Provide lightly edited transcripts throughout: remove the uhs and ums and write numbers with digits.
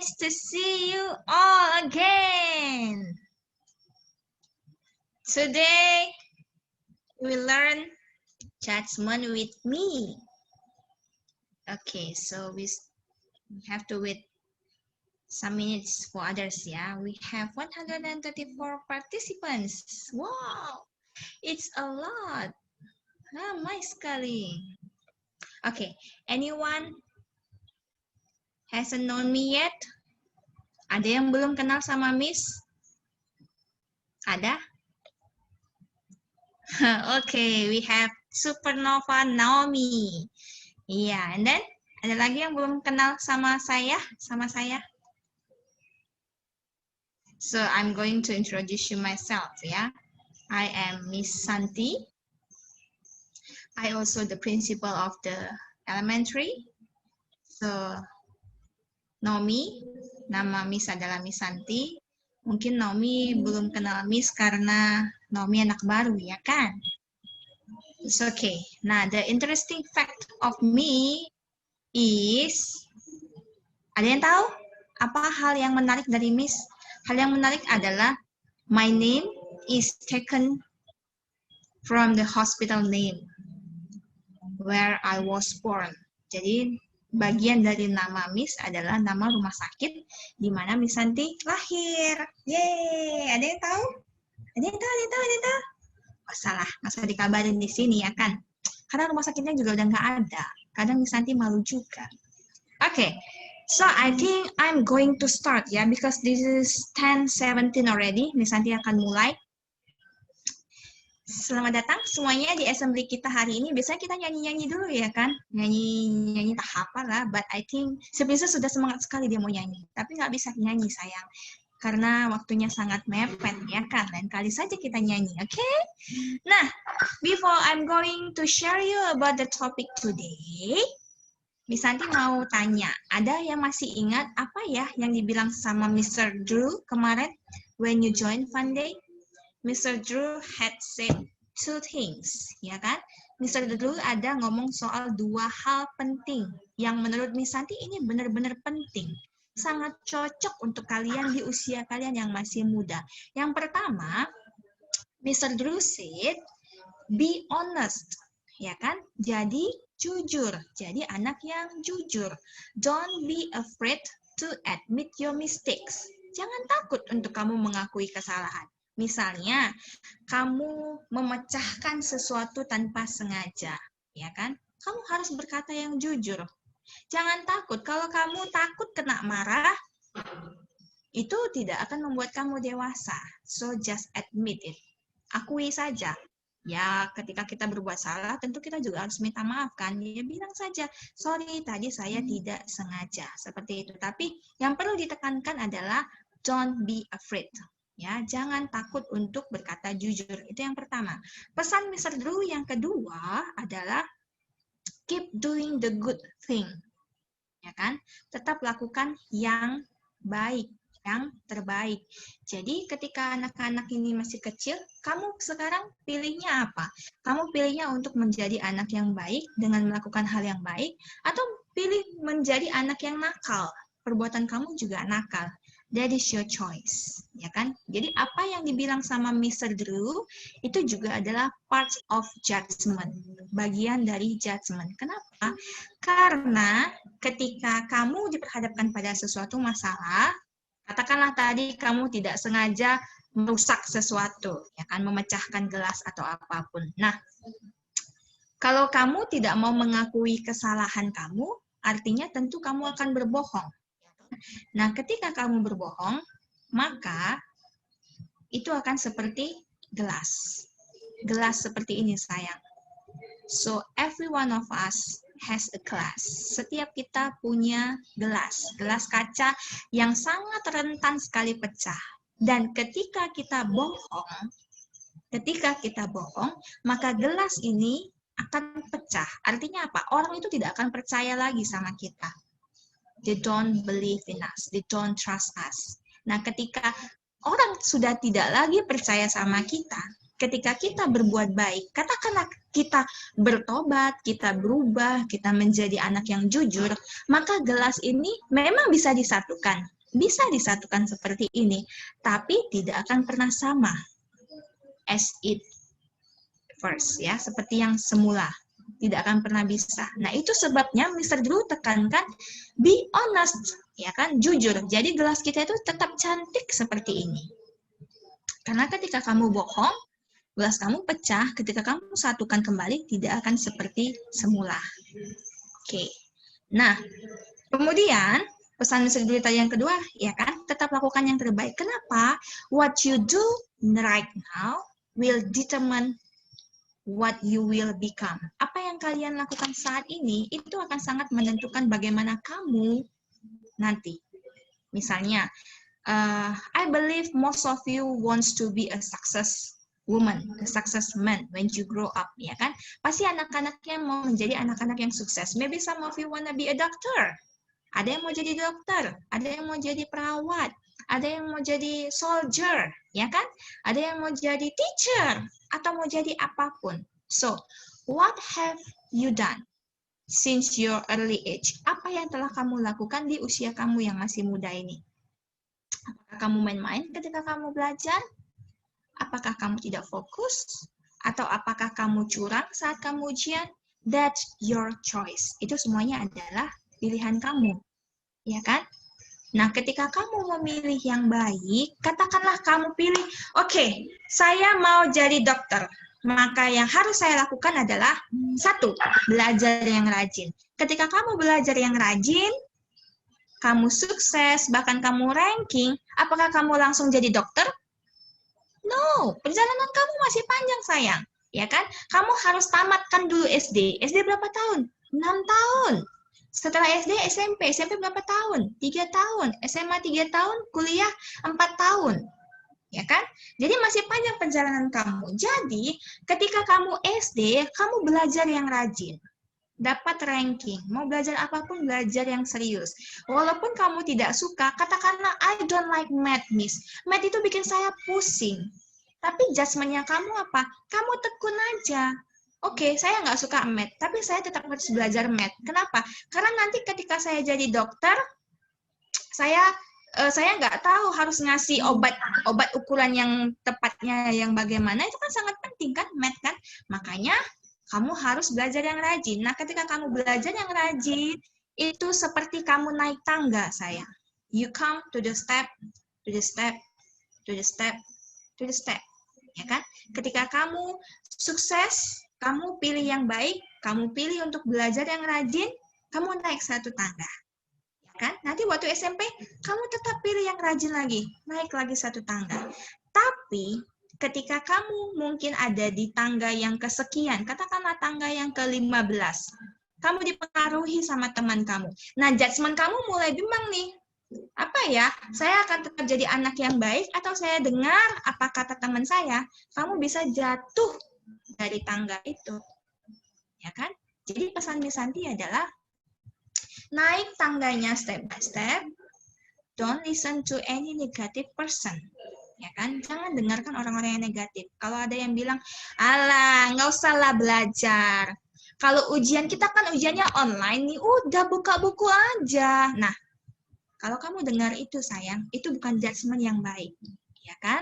nice to see you all again. Today, we learn judgment with me. Okay, so we have to wait some minutes for others, yeah. We have 134 participants. Wow, it's a lot. Ramai sekali. Okay, anyone hasn't known me yet? Ada yang belum kenal sama Miss? Ada? Okay, we have Supernova Naomi. Iya, and then ada lagi yang belum kenal sama saya? So I'm going to introduce you myself, yeah. I am Miss Santi. I also the principal of the elementary. So Naomi, nama Miss adalah Miss Santi. Mungkin Naomi belum kenal Miss karena Naomi anak baru, ya kan? It's okay. Nah, the interesting fact of me is, ada yang tahu apa hal yang menarik dari Miss? Hal yang menarik adalah my name is taken from the hospital name where I was born. Jadi bagian dari nama Miss adalah nama rumah sakit di mana Miss Santi lahir. Yeay, ada yang tahu? Ada yang tahu? Oh, salah, nggak usah dikabarin di sini ya kan? Karena rumah sakitnya juga udah nggak ada. Kadang Miss Santi malu juga. Okay, so I think I'm going to start ya, because this is 10:17 already. Miss Santi akan mulai. Selamat datang semuanya di assembly kita hari ini. Biasanya kita nyanyi-nyanyi dulu ya kan? Nyanyi tak hafal lah, but I think sebenarnya sudah semangat sekali dia mau nyanyi. Tapi nggak bisa nyanyi sayang. Karena waktunya sangat mepet ya kan? Lain kali saja kita nyanyi, oke? Okay? Nah, before I'm going to share you about the topic today, Miss Santi mau tanya, ada yang masih ingat apa ya yang dibilang sama Mr. Drew kemarin when you join Fun Day? Mr. Drew had said two things, ya kan? Mr. Drew ada ngomong soal dua hal penting yang menurut Miss Santi ini benar-benar penting. Sangat cocok untuk kalian di usia kalian yang masih muda. Yang pertama, Mr. Drew said, be honest, ya kan? Jadi jujur, jadi anak yang jujur. Don't be afraid to admit your mistakes. Jangan takut untuk kamu mengakui kesalahan. Misalnya, kamu memecahkan sesuatu tanpa sengaja, ya kan? Kamu harus berkata yang jujur. Jangan takut, kalau kamu takut kena marah, itu tidak akan membuat kamu dewasa. So just admit it. Akui saja. Ya, ketika kita berbuat salah, tentu kita juga harus minta maaf kan. Ya, bilang saja, sorry, tadi saya tidak sengaja. Seperti itu. Tapi yang perlu ditekankan adalah don't be afraid. Ya, jangan takut untuk berkata jujur. Itu yang pertama. Pesan Mr. Drew yang kedua adalah keep doing the good thing. Ya kan? Tetap lakukan yang baik, yang terbaik. Jadi ketika anak-anak ini masih kecil, kamu sekarang pilihnya apa? Kamu pilihnya untuk menjadi anak yang baik dengan melakukan hal yang baik, atau pilih menjadi anak yang nakal? Perbuatan kamu juga nakal. That is your choice, ya kan? Jadi apa yang dibilang sama Mr. Drew itu juga adalah part of judgment, bagian dari judgment. Kenapa? Karena ketika kamu diperhadapkan pada sesuatu masalah, katakanlah tadi kamu tidak sengaja merusak sesuatu, ya kan? Memecahkan gelas atau apapun. Nah, kalau kamu tidak mau mengakui kesalahan kamu, artinya tentu kamu akan berbohong. Nah, ketika kamu berbohong, maka itu akan seperti gelas. Gelas seperti ini, sayang. So, every one of us has a glass. Setiap kita punya gelas. Gelas kaca yang sangat rentan sekali pecah. Dan ketika kita bohong, maka gelas ini akan pecah. Artinya apa? Orang itu tidak akan percaya lagi sama kita. They don't believe in us. They don't trust us. Nah, ketika orang sudah tidak lagi percaya sama kita, ketika kita berbuat baik, katakanlah kita bertobat, kita berubah, kita menjadi anak yang jujur, maka gelas ini memang bisa disatukan. bisa disatukan seperti ini, tapi tidak akan pernah sama as it first, ya, seperti yang semula. Tidak akan pernah bisa. Nah, itu sebabnya Mr. Drew tekankan be honest, ya kan, jujur. Jadi gelas kita itu tetap cantik seperti ini. Karena ketika kamu bohong, gelas kamu pecah. Ketika kamu satukan kembali, tidak akan seperti semula. Oke. Nah, kemudian pesan Mr. Drew yang kedua, ya kan, tetap lakukan yang terbaik. Kenapa? What you do right now will determine what you will become. Apa yang kalian lakukan saat ini, itu akan sangat menentukan bagaimana kamu nanti. Misalnya, I believe most of you wants to be a success woman, a success man when you grow up, ya kan? Pasti anak-anaknya mau menjadi anak-anak yang sukses. Maybe some of you wanna be a doctor. Ada yang mau jadi dokter, ada yang mau jadi perawat, ada yang mau jadi soldier, ya kan? Ada yang mau jadi teacher, atau mau jadi apapun. So, what have you done since your early age? Apa yang telah kamu lakukan di usia kamu yang masih muda ini? Apakah kamu main-main ketika kamu belajar? Apakah kamu tidak fokus? Atau apakah kamu curang saat kamu ujian? That's your choice. Itu semuanya adalah pilihan kamu. Ya kan? Nah, ketika kamu memilih yang baik, katakanlah kamu pilih, oke, saya mau jadi dokter. Maka yang harus saya lakukan adalah, 1, belajar yang rajin. Ketika kamu belajar yang rajin, kamu sukses, bahkan kamu ranking, apakah kamu langsung jadi dokter? No, perjalanan kamu masih panjang, sayang. Ya kan? Kamu harus tamatkan dulu SD. SD berapa tahun? 6 tahun. Setelah SD, SMP. SMP berapa tahun? 3 tahun. SMA 3 tahun, kuliah 4 tahun. Ya kan? Jadi masih panjang perjalanan kamu. Jadi, ketika kamu SD, kamu belajar yang rajin. Dapat ranking. Mau belajar apapun, belajar yang serius. Walaupun kamu tidak suka, katakanlah, I don't like math, miss. Math itu bikin saya pusing. Tapi judgement-nya kamu apa? Kamu tekun aja. Oke, saya nggak suka math, tapi saya tetap harus belajar math. Kenapa? Karena nanti ketika saya jadi dokter, saya nggak tahu harus ngasih obat ukuran yang tepatnya yang bagaimana, itu kan sangat penting kan, math kan. Makanya kamu harus belajar yang rajin. Nah, ketika kamu belajar yang rajin, itu seperti kamu naik tangga, sayang. You come to the step, to the step, to the step, to the step. Ya kan? Ketika kamu sukses, kamu pilih yang baik, kamu pilih untuk belajar yang rajin, kamu naik satu tangga. Ya kan? Nanti waktu SMP, kamu tetap pilih yang rajin lagi, naik lagi satu tangga. Tapi, ketika kamu mungkin ada di tangga yang kesekian, katakanlah tangga yang ke-15, kamu dipengaruhi sama teman kamu. Nah, judgement kamu mulai bimbang nih. Apa ya, saya akan tetap jadi anak yang baik atau saya dengar apa kata teman saya, kamu bisa jatuh dari tangga itu. Ya kan? Jadi pesan Miss Santi adalah naik tangganya step by step, don't listen to any negative person. Ya kan? Jangan dengarkan orang-orang yang negatif. Kalau ada yang bilang, alah, nggak usah lah belajar. Kalau ujian, kita kan ujiannya online nih, udah buka buku aja. Nah, kalau kamu dengar itu, sayang, itu bukan judgement yang baik. Ya kan?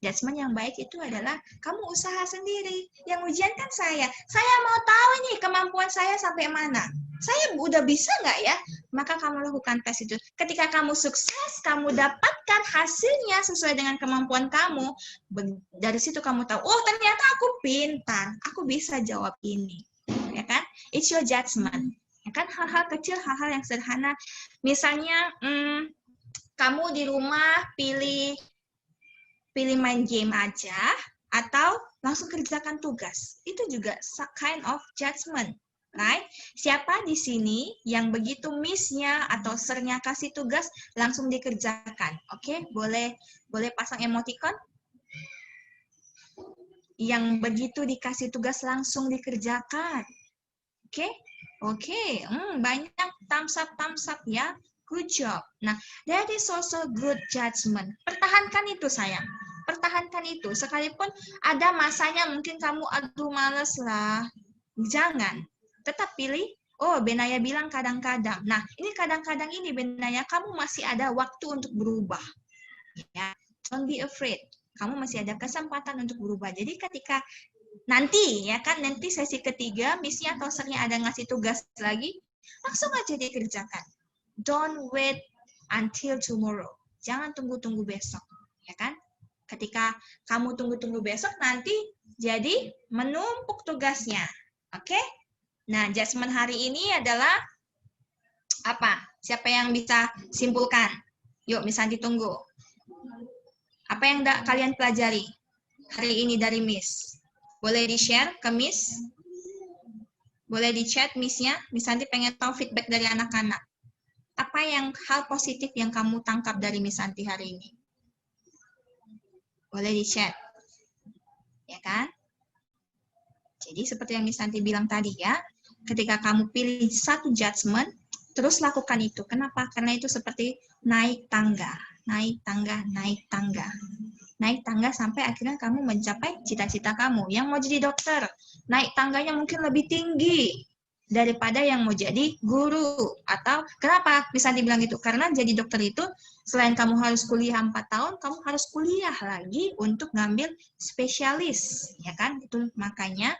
Judgement yang baik itu adalah kamu usaha sendiri. Yang ujian kan saya. Saya mau tahu nih kemampuan saya sampai mana. Saya udah bisa nggak ya? Maka kamu lakukan tes itu. Ketika kamu sukses, kamu dapatkan hasilnya sesuai dengan kemampuan kamu. Dari situ kamu tahu, oh ternyata aku pintar. Aku bisa jawab ini. Ya kan? It's your judgment. Ya kan? Hal-hal kecil, hal-hal yang sederhana. Misalnya, kamu di rumah pilih main game aja, atau langsung kerjakan tugas. Itu juga kind of judgment, right? Siapa di sini yang begitu miss-nya atau sir-nya kasih tugas, langsung dikerjakan? Oke, boleh pasang emoticon? Yang begitu dikasih tugas, langsung dikerjakan. Oke, banyak thumbs up ya. Good job. Nah, that is also good judgment. Pertahankan itu, sayang. Pertahankan itu. Sekalipun ada masanya mungkin kamu, aduh males lah. Jangan. Tetap pilih Oh, Benaya bilang kadang-kadang. Nah, ini kadang-kadang ini Benaya, kamu masih ada waktu untuk berubah. Ya, don't be afraid. Kamu masih ada kesempatan untuk berubah. Jadi ketika nanti ya kan nanti sesi ketiga missnya atau sernya ada ngasih tugas lagi, langsung aja dikerjakan. Don't wait until tomorrow. Jangan tunggu-tunggu besok, ya kan? Ketika kamu tunggu-tunggu besok nanti jadi menumpuk tugasnya. Oke? Nah, judgment hari ini adalah apa? Siapa yang bisa simpulkan? Yuk, Misanti tunggu. Apa yang kalian pelajari hari ini dari Miss? Boleh di-share ke Miss? Boleh di-chat Miss-nya? Misanti pengen tahu feedback dari anak-anak. Apa yang hal positif yang kamu tangkap dari Misanti hari ini? Boleh di-chat. Ya kan? Jadi seperti yang Misanti bilang tadi ya, ketika kamu pilih satu judgment, terus lakukan itu. Kenapa? Karena itu seperti naik tangga, naik tangga, naik tangga. Naik tangga sampai akhirnya kamu mencapai cita-cita kamu. Yang mau jadi dokter, naik tangganya mungkin lebih tinggi daripada yang mau jadi guru. Atau kenapa bisa dibilang gitu? Karena jadi dokter itu selain kamu harus kuliah 4 tahun, kamu harus kuliah lagi untuk ngambil spesialis, ya kan? Itu makanya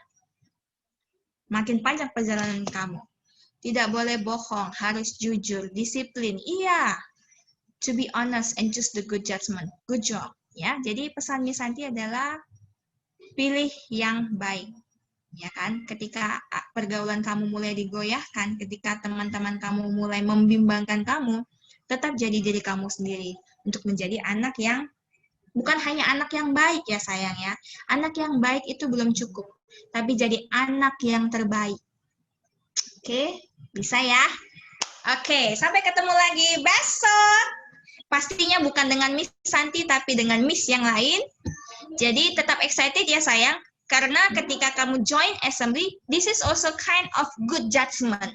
makin panjang perjalanan kamu. Tidak boleh bohong, harus jujur, disiplin. Iya, to be honest and choose the good judgment. Good job. Ya, jadi pesan Misanti adalah pilih yang baik. Ya kan, ketika pergaulan kamu mulai digoyahkan, ketika teman-teman kamu mulai membimbangkan kamu, tetap jadi diri kamu sendiri untuk menjadi anak yang bukan hanya anak yang baik ya sayang ya. Anak yang baik itu belum cukup, tapi jadi anak yang terbaik. Oke, bisa ya? Oke, sampai ketemu lagi besok. Pastinya bukan dengan Miss Santi, tapi dengan Miss yang lain. Jadi tetap excited ya sayang, karena ketika kamu join assembly, this is also kind of good judgment.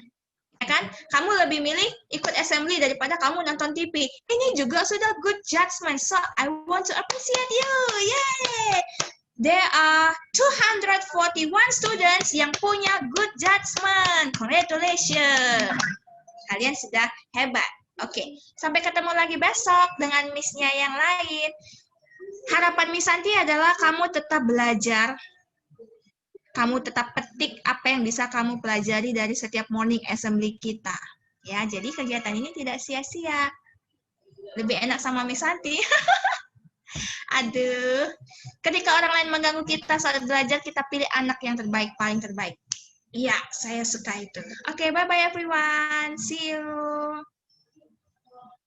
Ya kan? Kamu lebih milih ikut assembly daripada kamu nonton TV. Ini juga sudah good judgment. So, I want to appreciate you. Yay! There are 241 students yang punya good judgment. Congratulations. Kalian sudah hebat. Oke, sampai ketemu lagi besok dengan Miss-nya yang lain. Harapan Miss Santi adalah kamu tetap belajar, kamu tetap petik apa yang bisa kamu pelajari dari setiap morning assembly kita. Ya, jadi kegiatan ini tidak sia-sia. Lebih enak sama Miss Santi. Aduh, ketika orang lain mengganggu kita saat belajar, kita pilih anak yang terbaik, paling terbaik. Iya, saya suka itu. Oke, bye-bye everyone. See you.